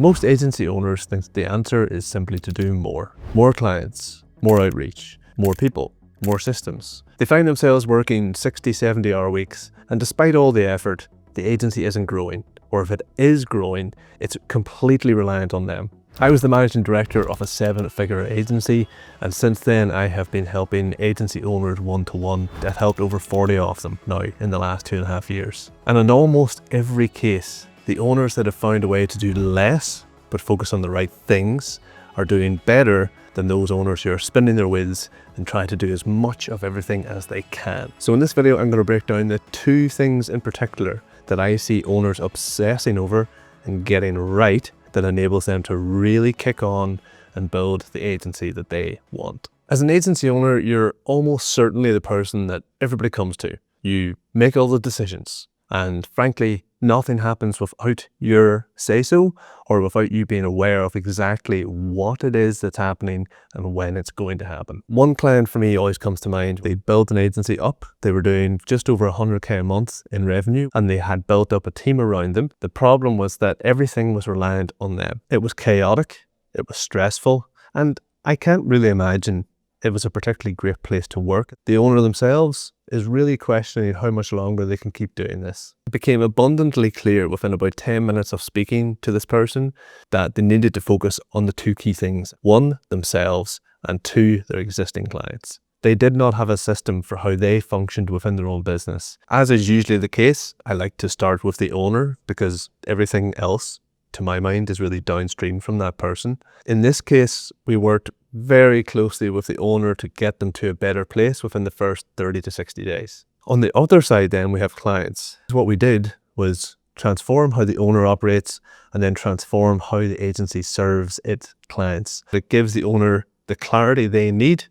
Most agency owners think the answer is simply to do more. More clients, more outreach, more people, more systems. They find themselves working 60, 70-hour weeks, and despite all the effort, the agency isn't growing, or if it is growing, it's completely reliant on them. I was the managing director of a 7-figure agency, and since then I have been helping agency owners one-to-one. I've helped over 40 of them now in the last 2.5 years. And in almost every case, the owners that have found a way to do less, but focus on the right things, are doing better than those owners who are spinning their wheels and trying to do as much of everything as they can. So in this video, I'm going to break down the 2 things in particular that I see owners obsessing over and getting right that enables them to really kick on and build the agency that they want. As an agency owner, you're almost certainly the person that everybody comes to. You make all the decisions, and frankly, nothing happens without your say-so or without you being aware of exactly what it is that's happening and when it's going to happen. One client for me always comes to mind. They built an agency up. They were doing just over 100K a month in revenue, and they had built up a team around them. The problem was that everything was reliant on them. It was chaotic, it was stressful, and I can't really imagine it was a particularly great place to work. The owner themselves is really questioning how much longer they can keep doing this. It became abundantly clear within about 10 minutes of speaking to this person that they needed to focus on the 2 key things. 1, themselves, and 2, their existing clients. They did not have a system for how they functioned within their own business. As is usually the case, I like to start with the owner because everything else, to my mind, is really downstream from that person. In this case, we worked very closely with the owner to get them to a better place within the first 30 to 60 days. On the other side then, we have clients. What we did was transform how the owner operates and then transform how the agency serves its clients. It gives the owner the clarity they need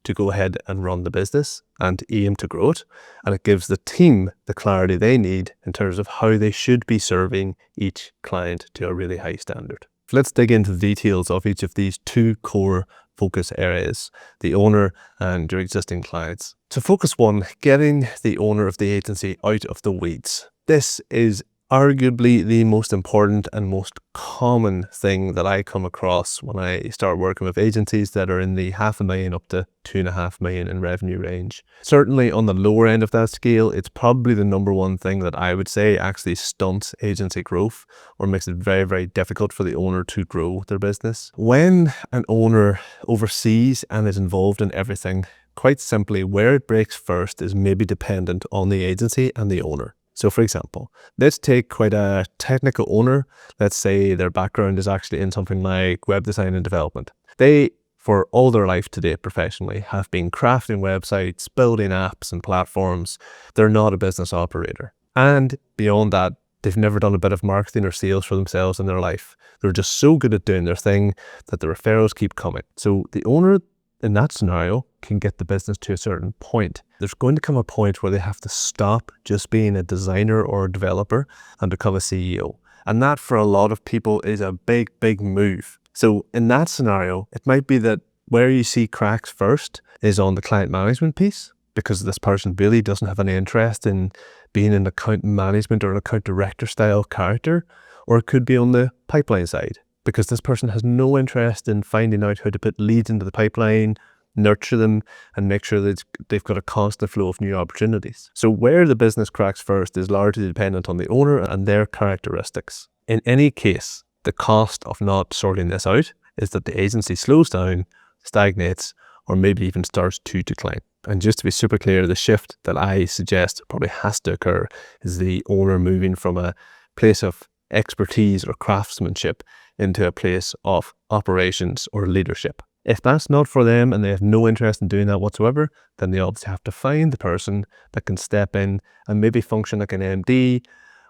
to go ahead and run the business and aim to grow it. And it gives the team the clarity they need in terms of how they should be serving each client to a really high standard. Let's dig into the details of each of these 2 core focus areas, the owner and your existing clients. So focus 1, getting the owner of the agency out of the weeds. This is arguably the most important and most common thing that I come across when I start working with agencies that are in the $500,000 up to $2.5 million in revenue range. Certainly on the lower end of that scale, it's probably the number one thing that I would say actually stunts agency growth or makes it very, very difficult for the owner to grow their business. When an owner oversees and is involved in everything, quite simply, where it breaks first is maybe dependent on the agency and the owner. So for example, let's take quite a technical owner. Let's say their background is actually in something like web design and development. They, for all their life to date professionally, have been crafting websites, building apps and platforms. They're not a business operator. And beyond that, they've never done a bit of marketing or sales for themselves in their life. They're just so good at doing their thing that the referrals keep coming. So the owner in that scenario can get the business to a certain point. There's going to come a point where they have to stop just being a designer or a developer and become a CEO. And that for a lot of people is a big, big move. So in that scenario, it might be that where you see cracks first is on the client management piece, because this person really doesn't have any interest in being an account management or an account director style character, or it could be on the pipeline side, because this person has no interest in finding out how to put leads into the pipeline, nurture them, and make sure that they've got a constant flow of new opportunities. So where the business cracks first is largely dependent on the owner and their characteristics. In any case, the cost of not sorting this out is that the agency slows down, stagnates, or maybe even starts to decline. And just to be super clear, the shift that I suggest probably has to occur is the owner moving from a place of expertise or craftsmanship into a place of operations or leadership. If that's not for them and they have no interest in doing that whatsoever, then they obviously have to find the person that can step in and maybe function like an MD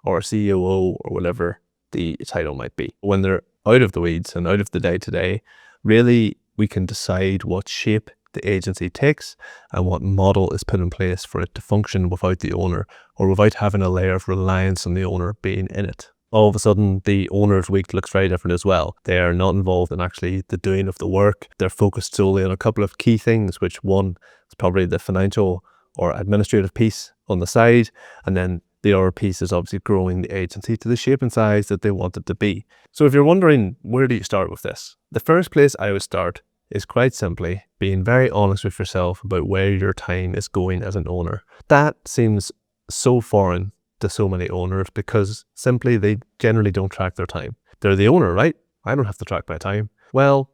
or a COO or whatever the title might be. When they're out of the weeds and out of the day-to-day, really we can decide what shape the agency takes and what model is put in place for it to function without the owner or without having a layer of reliance on the owner being in it. All of a sudden, the owner's week looks very different as well. They are not involved in actually the doing of the work. They're focused solely on a couple of key things, which one is probably the financial or administrative piece on the side, and then The other piece is obviously growing the agency to the shape and size that they want it to be. So if you're wondering, where do you start with this? The first place I would start is quite simply being very honest with yourself about where your time is going as an owner. That seems so foreign to so many owners because simply they generally don't track their time. They're the owner, right? I don't have to track my time. Well,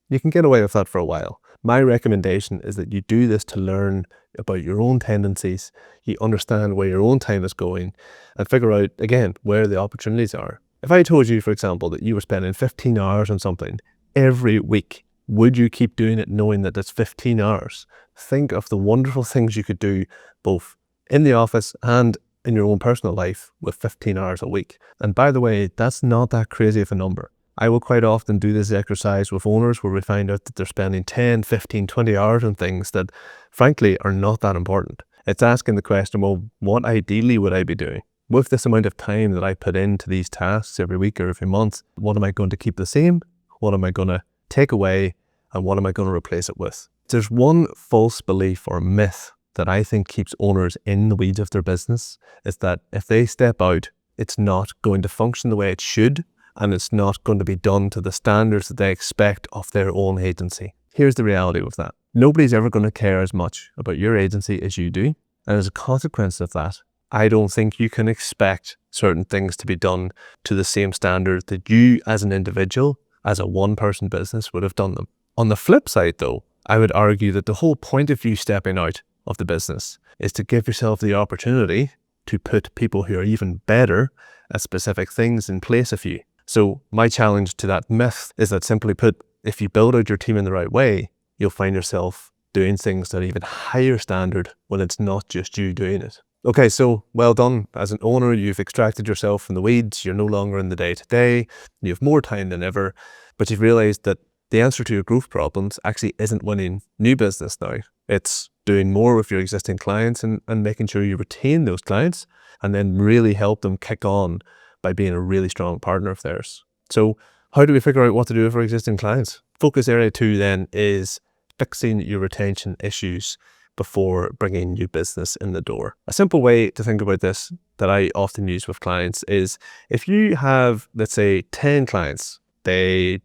you can get away with that for a while. My recommendation is that you do this to learn about your own tendencies, you understand where your own time is going, and figure out, again, where the opportunities are. If I told you, for example, that you were spending 15 hours on something every week, would you keep doing it knowing that it's 15 hours? Think of the wonderful things you could do both in the office and in your own personal life with 15 hours a week. And by the way, that's not that crazy of a number. I will quite often do this exercise with owners where we find out that they're spending 10, 15, 20 hours on things that frankly are not that important. It's asking the question, well, what ideally would I be doing? With this amount of time that I put into these tasks every week or every month, what am I going to keep the same? What am I going to take away? And what am I going to replace it with? There's one false belief or myth that I think keeps owners in the weeds of their business, is that if they step out, it's not going to function the way it should, and it's not going to be done to the standards that they expect of their own agency. Here's the reality with that. Nobody's ever going to care as much about your agency as you do. And as a consequence of that, I don't think you can expect certain things to be done to the same standard that you as an individual, as a one-person business, would have done them. On the flip side though, I would argue that the whole point of you stepping out of the business is to give yourself the opportunity to put people who are even better at specific things in place of you. So my challenge to that myth is that, simply put, if you build out your team in the right way, you'll find yourself doing things at an even higher standard when it's not just you doing it. Okay, so well done. As an owner, you've extracted yourself from the weeds. You're no longer in the day-to-day. You have more time than ever, but you've realized that the answer to your growth problems actually isn't winning new business now. It's doing more with your existing clients and making sure you retain those clients and then really help them kick on by being a really strong partner of theirs. So how do we figure out what to do with our existing clients? Focus area 2 then is fixing your retention issues before bringing new business in the door. A simple way to think about this that I often use with clients is, if you have, let's say, 10 clients, they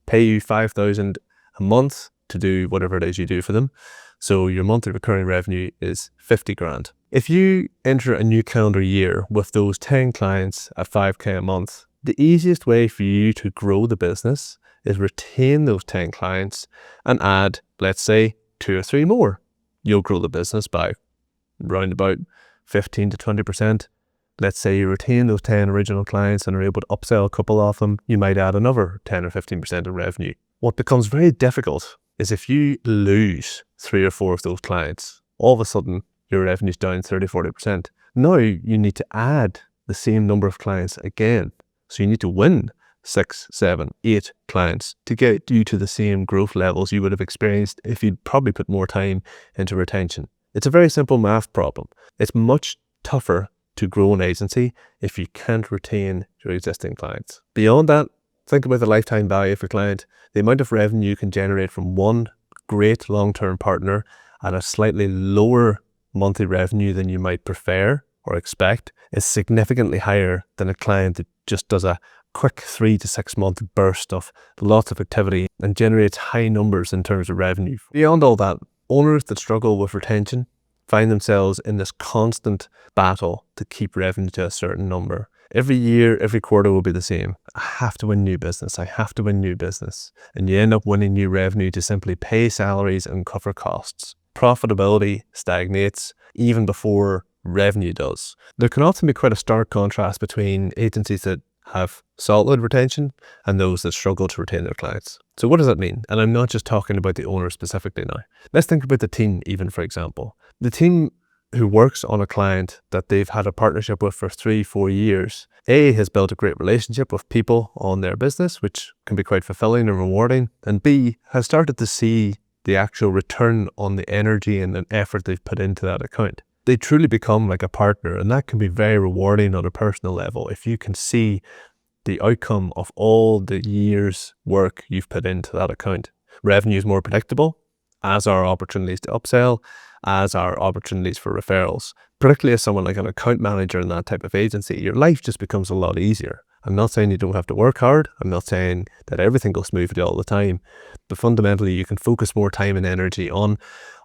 pay you $5,000 a month to do whatever it is you do for them. So your monthly recurring revenue is 50 grand. If you enter a new calendar year with those 10 clients at 5K a month, the easiest way for you to grow the business is retain those 10 clients and add, let's say, 2 or 3 more. You'll grow the business by around about 15 to 20%. Let's say you retain those 10 original clients and are able to upsell a couple of them, you might add another 10 or 15% of revenue. What becomes very difficult is if you lose 3 or 4 of those clients, all of a sudden your revenue's down 30, 40%. Now you need to add the same number of clients again. So you need to win 6, 7, 8 clients to get you to the same growth levels you would have experienced if you'd probably put more time into retention. It's a very simple math problem. It's much tougher to grow an agency if you can't retain your existing clients. Beyond that, think about the lifetime value of your client. The amount of revenue you can generate from one great long-term partner at a slightly lower monthly revenue than you might prefer or expect is significantly higher than a client that just does a quick 3 to 6 month burst of lots of activity and generates high numbers in terms of revenue. Beyond all that, owners that struggle with retention find themselves in this constant battle to keep revenue to a certain number. Every year, every quarter will be the same. I have to win new business. I have to win new business. And you end up winning new revenue to simply pay salaries and cover costs. Profitability stagnates even before revenue does. There can often be quite a stark contrast between agencies that have solid retention and those that struggle to retain their clients. So what does that mean? And I'm not just talking about the owner specifically now. Let's think about the team even, for example. The team who works on a client that they've had a partnership with for 3-4 years, A, has built a great relationship with people on their business, which can be quite fulfilling and rewarding, and B, has started to see the actual return on the energy and the effort they've put into that account. They truly become like a partner, and that can be very rewarding on a personal level if you can see the outcome of all the years' work you've put into that account. Revenue is more predictable, as are opportunities to upsell, as are opportunities for referrals. Particularly as someone like an account manager in that type of agency, your life just becomes a lot easier. I'm not saying you don't have to work hard. I'm not saying that everything goes smoothly all the time, but fundamentally you can focus more time and energy on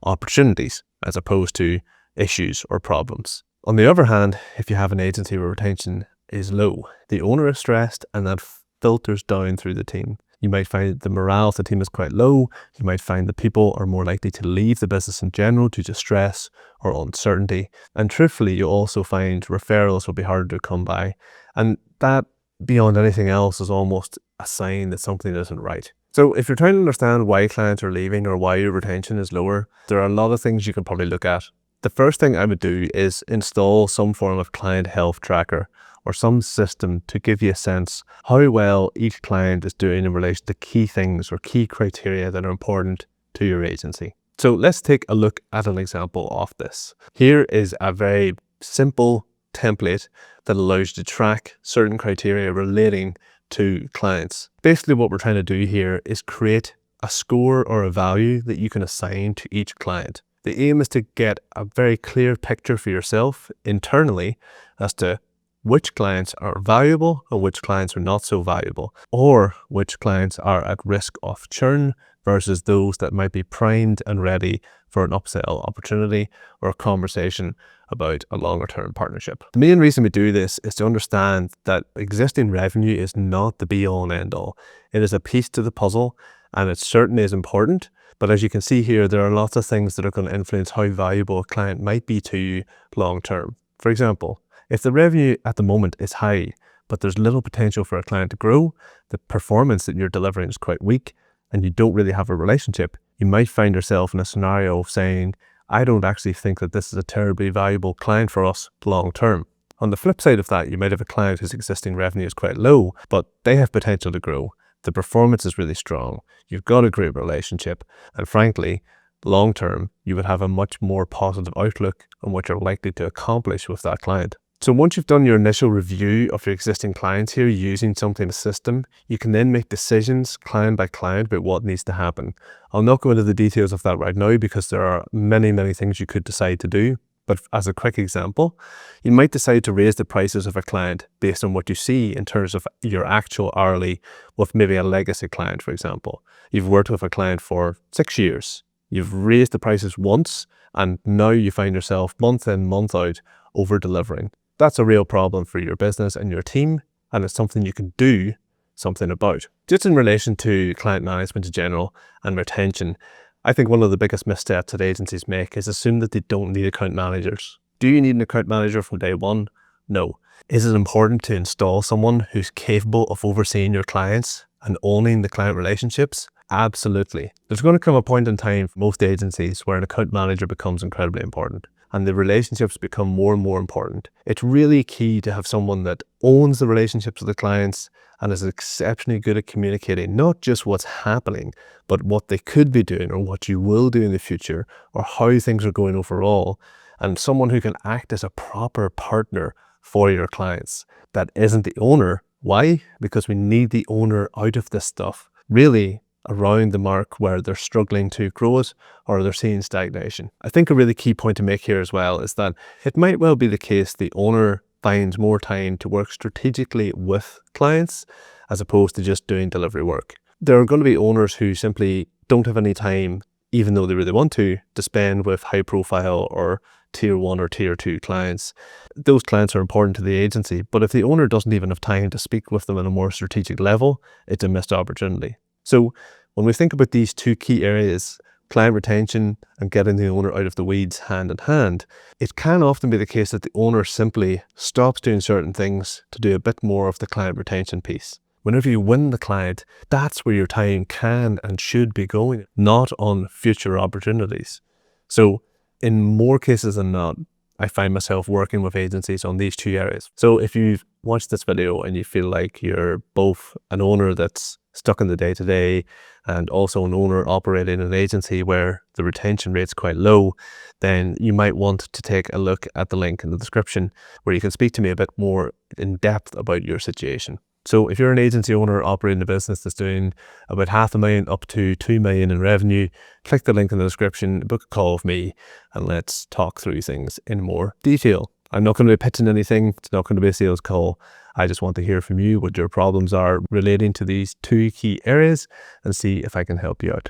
opportunities as opposed to issues or problems. On the other hand, if you have an agency where retention is low, the owner is stressed and that filters down through the team. You might find the morale of the team is quite low. You might find that people are more likely to leave the business in general due to stress or uncertainty. And truthfully, you'll also find referrals will be harder to come by. And that, beyond anything else, is almost a sign that something isn't right. So if you're trying to understand why clients are leaving or why your retention is lower, there are a lot of things you can probably look at. The first thing I would do is install some form of client health tracker or some system to give you a sense how well each client is doing in relation to key things or key criteria that are important to your agency. So let's take a look at an example of this. Here is a very simple template that allows you to track certain criteria relating to clients. Basically what we're trying to do here is create a score or a value that you can assign to each client. The aim is to get a very clear picture for yourself internally as to which clients are valuable and which clients are not so valuable, or which clients are at risk of churn versus those that might be primed and ready for an upsell opportunity or a conversation about a longer term partnership. The main reason we do this is to understand that existing revenue is not the be all and end all. It is a piece to the puzzle and it certainly is important. But as you can see here, there are lots of things that are going to influence how valuable a client might be to you long term. For example, if the revenue at the moment is high, but there's little potential for a client to grow, the performance that you're delivering is quite weak, and you don't really have a relationship, you might find yourself in a scenario of saying, I don't actually think that this is a terribly valuable client for us long term. On the flip side of that, you might have a client whose existing revenue is quite low, but they have potential to grow. The performance is really strong. You've got a great relationship, and frankly, long term, you would have a much more positive outlook on what you're likely to accomplish with that client. So once you've done your initial review of your existing clients here using something system, you can then make decisions client by client about what needs to happen. I'll not go into the details of that right now because there are many things you could decide to do. But as a quick example, you might decide to raise the prices of a client based on what you see in terms of your actual hourly with maybe a legacy client, for example. You've worked with a client for 6 years. You've raised the prices once, and now you find yourself month in, month out over delivering. That's a real problem for your business and your team, and it's something you can do something about. Just in relation to client management in general and retention, I think one of the biggest missteps that agencies make is assume that they don't need account managers. Do you need an account manager from day one? No. Is it important to install someone who's capable of overseeing your clients and owning the client relationships? Absolutely. There's going to come a point in time for most agencies where an account manager becomes incredibly important and the relationships become more and more important. It's really key to have someone that owns the relationships with the clients and is exceptionally good at communicating not just what's happening, but what they could be doing or what you will do in the future or how things are going overall, and someone who can act as a proper partner for your clients. That isn't the owner. Why? Because we need the owner out of this stuff, really around the mark where they're struggling to grow it or they're seeing stagnation. I think a really key point to make here as well is that it might well be the case the owner finds more time to work strategically with clients as opposed to just doing delivery work. There are going to be owners who simply don't have any time, even though they really want to spend with high profile or tier 1 or tier 2 clients. Those clients are important to the agency, but if the owner doesn't even have time to speak with them on a more strategic level, it's a missed opportunity. So when we think about these two key areas, client retention and getting the owner out of the weeds hand in hand, it can often be the case that the owner simply stops doing certain things to do a bit more of the client retention piece. Whenever you win the client, that's where your time can and should be going, not on future opportunities. So in more cases than not, I find myself working with agencies on these two areas. So if you've watched this video and you feel like you're both an owner that's stuck in the day-to-day and also an owner operating an agency where the retention rate's quite low, then you might want to take a look at the link in the description where you can speak to me a bit more in depth about your situation. So if you're an agency owner operating a business that's doing about $500,000 up to $2 million in revenue, click the link in the description, book a call with me, and let's talk through things in more detail. I'm not going to be pitching anything. It's not going to be a sales call. I just want to hear from you what your problems are relating to these two key areas and see if I can help you out.